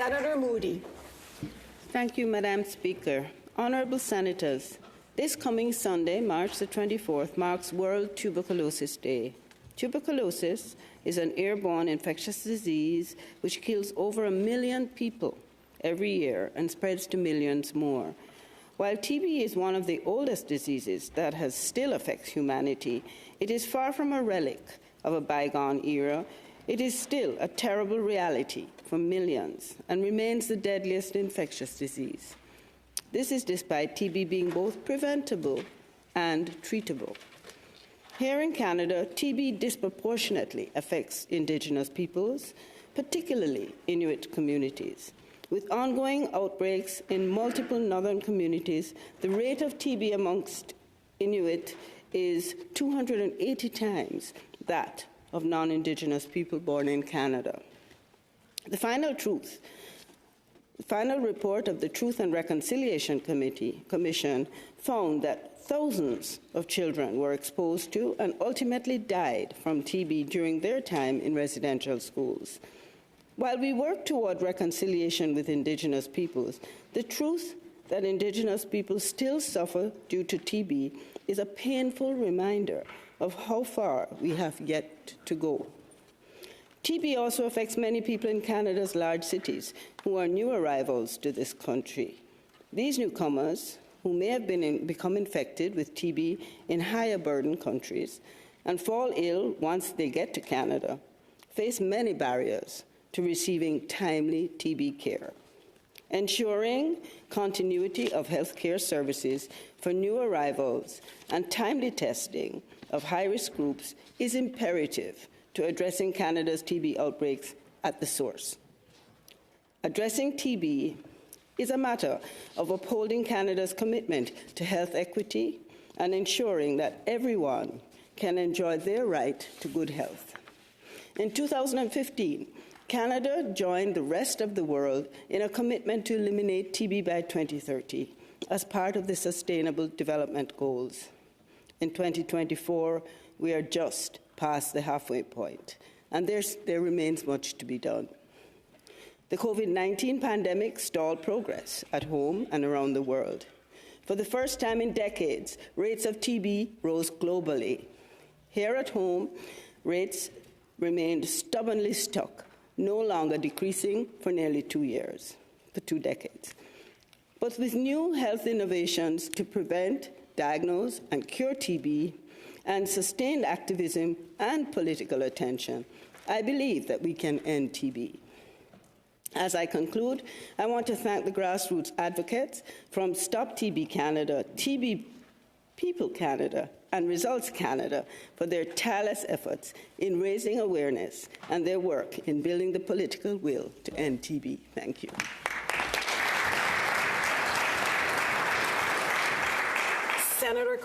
Senator Moody. Thank you, Madam Speaker. Honourable Senators, this coming Sunday, March the 24th, marks World Tuberculosis Day. Tuberculosis is an airborne infectious disease which kills over 1 million people every year and spreads to millions more. While TB is one of the oldest diseases that still affects humanity, it is far from a relic of a bygone era. It is still a terrible reality for millions and remains the deadliest infectious disease. This is despite TB being both preventable and treatable. Here in Canada, TB disproportionately affects Indigenous peoples, particularly Inuit communities. With ongoing outbreaks in multiple northern communities, the rate of TB amongst Inuit is 280 times that of non-Indigenous people born in Canada. The final report of the Truth and Reconciliation Commission found that thousands of children were exposed to and ultimately died from TB during their time in residential schools. While we work toward reconciliation with Indigenous peoples, the truth that Indigenous people still suffer due to TB is a painful reminder of how far we have yet to go. TB also affects many people in Canada's large cities who are new arrivals to this country. These newcomers, who may have become infected with TB in higher burden countries and fall ill once they get to Canada, face many barriers to receiving timely TB care. Ensuring continuity of healthcare services for new arrivals and timely testing of high-risk groups is imperative to addressing Canada's TB outbreaks at the source. Addressing TB is a matter of upholding Canada's commitment to health equity and ensuring that everyone can enjoy their right to good health. In 2015, Canada joined the rest of the world in a commitment to eliminate TB by 2030 as part of the Sustainable Development Goals. In 2024, we are just past the halfway point, and there remains much to be done. The COVID-19 pandemic stalled progress at home and around the world. For the first time in decades, rates of TB rose globally. Here at home, rates remained stubbornly stuck, no longer decreasing for nearly 2 decades. But with new health innovations to prevent, diagnose, and cure TB, and sustained activism and political attention, I believe that we can end TB. As I conclude, I want to thank the grassroots advocates from Stop TB Canada, TB People Canada, and Results Canada for their tireless efforts in raising awareness and their work in building the political will to end TB. Thank you. Senator